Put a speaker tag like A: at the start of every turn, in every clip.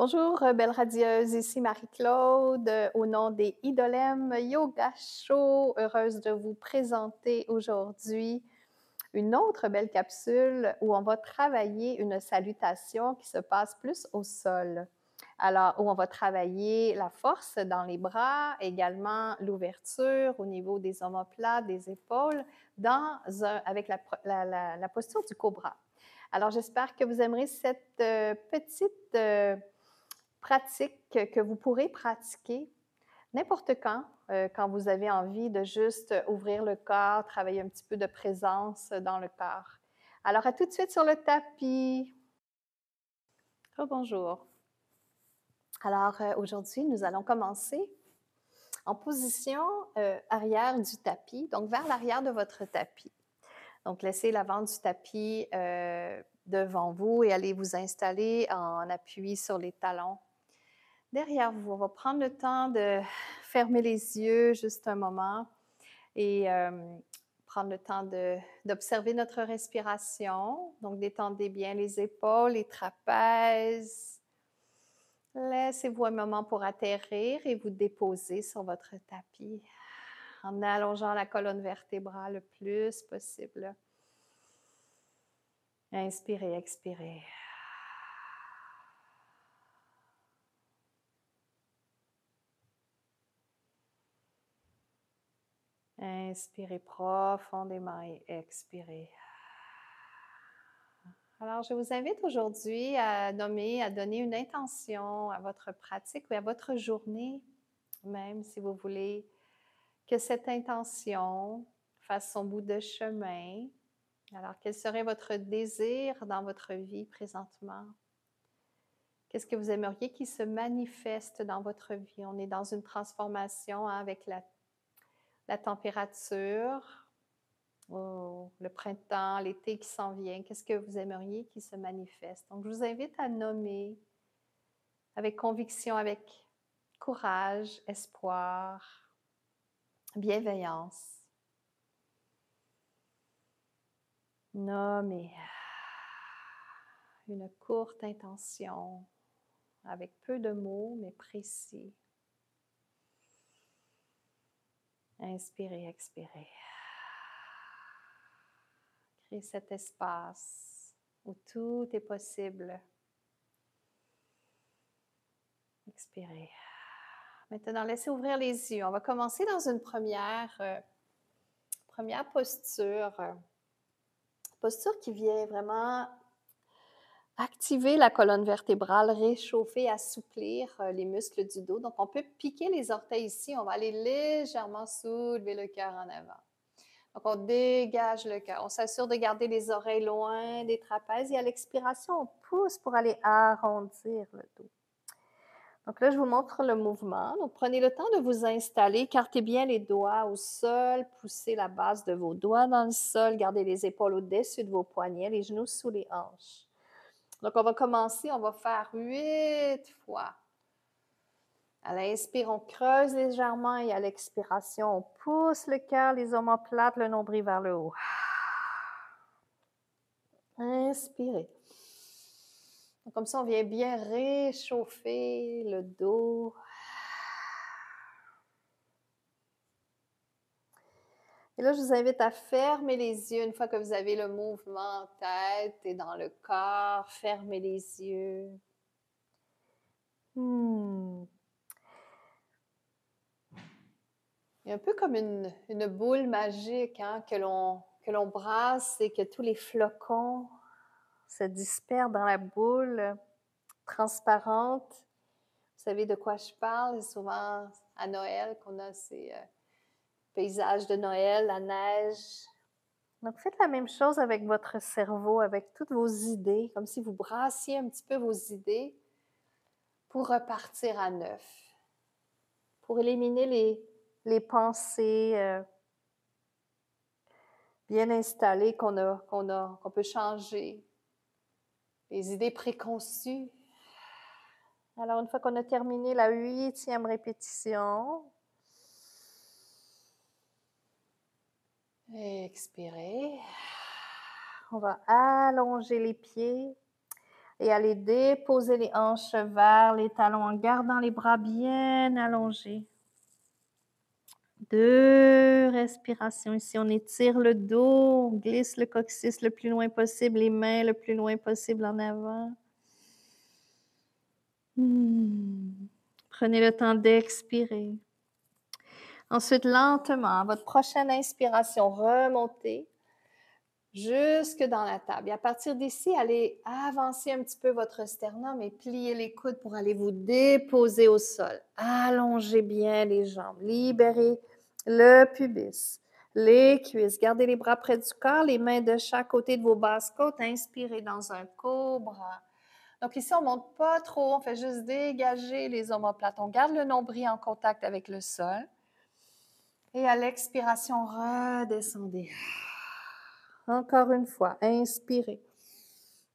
A: Bonjour, belle radieuse, ici Marie-Claude, au nom des Idolem Yoga Show, heureuse de vous présenter aujourd'hui une autre belle capsule où on va travailler une salutation qui se passe plus au sol. Alors, où on va travailler la force dans les bras, également l'ouverture au niveau des omoplates, des épaules, avec la posture du cobra. Alors, j'espère que vous aimerez cette petite pratique que vous pourrez pratiquer n'importe quand vous avez envie de juste ouvrir le corps, travailler un petit peu de présence dans le corps. Alors, à tout de suite sur le tapis. Bonjour. Alors, aujourd'hui, nous allons commencer en position arrière du tapis, donc vers l'arrière de votre tapis. Donc, laissez l'avant du tapis devant vous et allez vous installer en appui sur les talons derrière vous. On va prendre le temps de fermer les yeux juste un moment et prendre le temps d'observer notre respiration. Donc, détendez bien les épaules, les trapèzes. Laissez-vous un moment pour atterrir et vous déposer sur votre tapis en allongeant la colonne vertébrale le plus possible. Inspirez, expirez. Inspirez profondément et expirez. Alors, je vous invite aujourd'hui à donner une intention à votre pratique ou à votre journée, même si vous voulez que cette intention fasse son bout de chemin. Alors, quel serait votre désir dans votre vie présentement? Qu'est-ce que vous aimeriez qui se manifeste dans votre vie? On est dans une transformation avec la température, le printemps, l'été qui s'en vient. Qu'est-ce que vous aimeriez qui se manifeste? Donc, je vous invite à nommer avec conviction, avec courage, espoir, bienveillance. Nommez une courte intention avec peu de mots, mais précis. Inspirez, expirez. Créez cet espace où tout est possible. Expirez. Maintenant, laissez ouvrir les yeux. On va commencer dans une première posture. Posture qui vient vraiment activer la colonne vertébrale, réchauffer, assouplir les muscles du dos. Donc, on peut piquer les orteils ici. On va aller légèrement soulever le cœur en avant. Donc, on dégage le cœur. On s'assure de garder les oreilles loin des trapèzes. Et à l'expiration, on pousse pour aller arrondir le dos. Donc là, je vous montre le mouvement. Donc, prenez le temps de vous installer. Écartez bien les doigts au sol. Poussez la base de vos doigts dans le sol. Gardez les épaules au-dessus de vos poignets, les genoux sous les hanches. Donc, on va commencer. On va faire 8 fois. À l'inspire, on creuse légèrement et à l'expiration, on pousse le cœur, les omoplates, le nombril vers le haut. Inspirez. Donc, comme ça, on vient bien réchauffer le dos. Et là, je vous invite à fermer les yeux une fois que vous avez le mouvement en tête et dans le corps. Fermez les yeux. Il y a un peu comme une boule magique que l'on brasse et que tous les flocons se dispersent dans la boule transparente. Vous savez de quoi je parle? C'est souvent à Noël qu'on a ces paysages de Noël, la neige. Donc, faites la même chose avec votre cerveau, avec toutes vos idées, comme si vous brassiez un petit peu vos idées pour repartir à neuf, pour éliminer les pensées bien installées qu'on peut changer, les idées préconçues. Alors, une fois qu'on a terminé la 8e répétition, expirez. On va allonger les pieds Et allez déposer les hanches vers les talons en gardant les bras bien allongés. 2 respirations ici. On étire le dos, on glisse le coccyx le plus loin possible, les mains le plus loin possible en avant. Prenez le temps d'expirer. Ensuite, lentement, à votre prochaine inspiration, remontez jusque dans la table. Et à partir d'ici, allez avancer un petit peu votre sternum et plier les coudes pour aller vous déposer au sol. Allongez bien les jambes, libérez le pubis, les cuisses. Gardez les bras près du corps, les mains de chaque côté de vos basses côtes. Inspirez dans un cobra. Donc ici, on ne monte pas trop, on fait juste dégager les omoplates. On garde le nombril en contact avec le sol. Et à l'expiration, redescendez. Encore une fois, inspirez.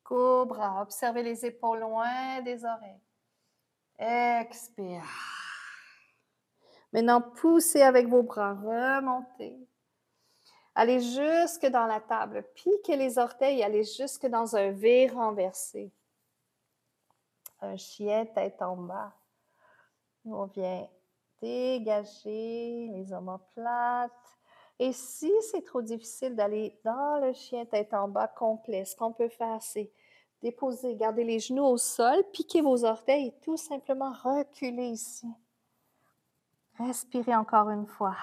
A: Cobra, observez les épaules loin des oreilles. Expire. Maintenant, poussez avec vos bras, remontez. Allez jusque dans la table, piquez les orteils, allez jusque dans un V renversé. Un chien tête en bas. On vient dégager les omoplates. Et si c'est trop difficile d'aller dans le chien tête en bas complet, ce qu'on peut faire, c'est déposer, garder les genoux au sol, piquer vos orteils et tout simplement reculer ici. Respirez encore une fois.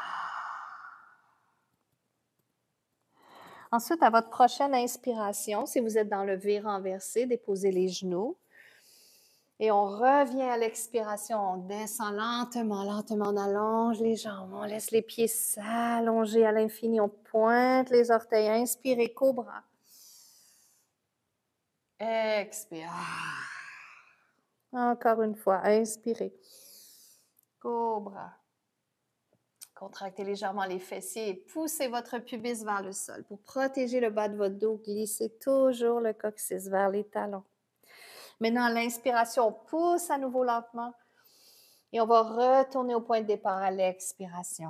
A: Ensuite, à votre prochaine inspiration, si vous êtes dans le V renversé, déposez les genoux. Et on revient à l'expiration, on descend lentement, lentement, on allonge les jambes, on laisse les pieds s'allonger à l'infini, on pointe les orteils, inspirez, cobra. Expire. Encore une fois, inspirez. Cobra. Contractez légèrement les fessiers et poussez votre pubis vers le sol. Pour protéger le bas de votre dos, glissez toujours le coccyx vers les talons. Maintenant, à l'inspiration, on pousse à nouveau lentement et on va retourner au point de départ à l'expiration.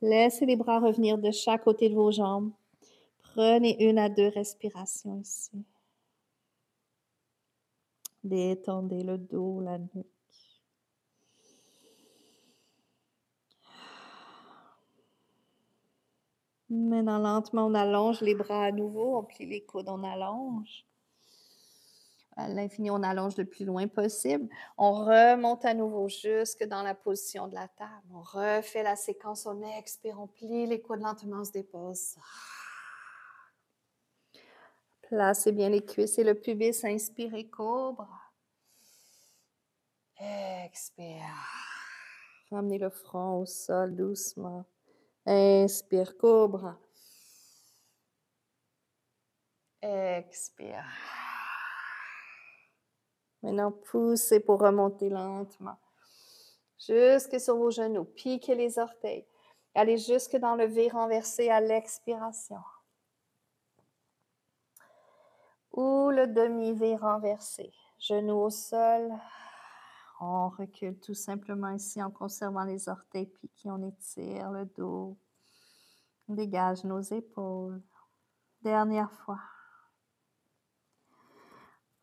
A: Laissez les bras revenir de chaque côté de vos jambes. Prenez 1 à 2 respirations ici. Détendez le dos, la nuque. Maintenant, lentement, on allonge les bras à nouveau. On plie les coudes, on allonge. À l'infini, on allonge le plus loin possible. On remonte à nouveau jusque dans la position de la table. On refait la séquence, on expire, on plie les coudes lentement, on se dépose. Placez bien les cuisses et le pubis, inspirez, cobra. Expire. Ramenez le front au sol doucement. Inspire, cobra. Expire. Maintenant, poussez pour remonter lentement. Jusque sur vos genoux. Piquez les orteils. Allez jusque dans le V renversé à l'expiration. Ou le demi-V renversé. Genoux au sol. On recule tout simplement ici en conservant les orteils piqués. On étire le dos. On dégage nos épaules. Dernière fois.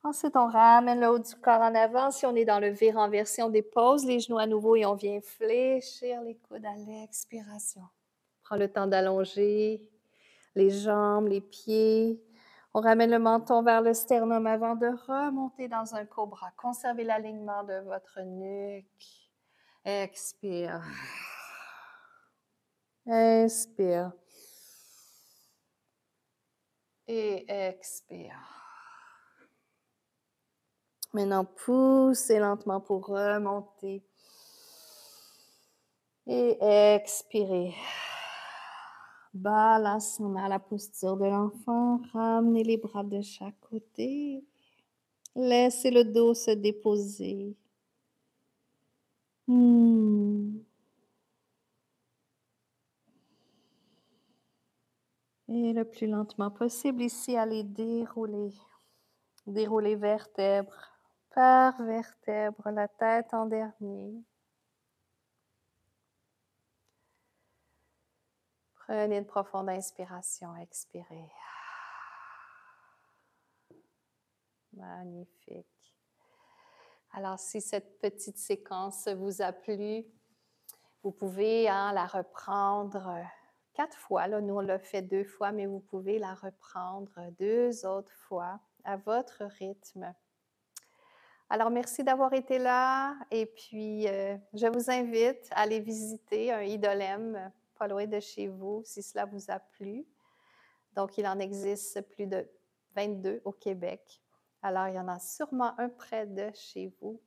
A: Ensuite, on ramène le haut du corps en avant. Si on est dans le V renversé, on dépose les genoux à nouveau et on vient fléchir les coudes à l'expiration. Prends le temps d'allonger les jambes, les pieds. On ramène le menton vers le sternum avant de remonter dans un cobra. Conservez l'alignement de votre nuque. Expire. Inspire. Et expire. Maintenant, poussez lentement pour remonter. Et expirez. Balasana, la posture de l'enfant. Ramenez les bras de chaque côté. Laissez le dos se déposer. Et le plus lentement possible ici, allez dérouler. Dérouler vertèbre par vertèbre, la tête en dernier. Prenez une profonde inspiration, expirez. Magnifique. Alors, si cette petite séquence vous a plu, vous pouvez la reprendre 4 fois. Là, nous, on l'a fait 2 fois, mais vous pouvez la reprendre 2 autres fois à votre rythme. Alors, merci d'avoir été là. Et puis, je vous invite à aller visiter un idolème pas loin de chez vous, si cela vous a plu. Donc, il en existe plus de 22 au Québec. Alors, il y en a sûrement un près de chez vous.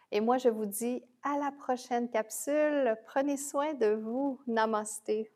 A: Et moi, je vous dis à la prochaine capsule. Prenez soin de vous. Namasté.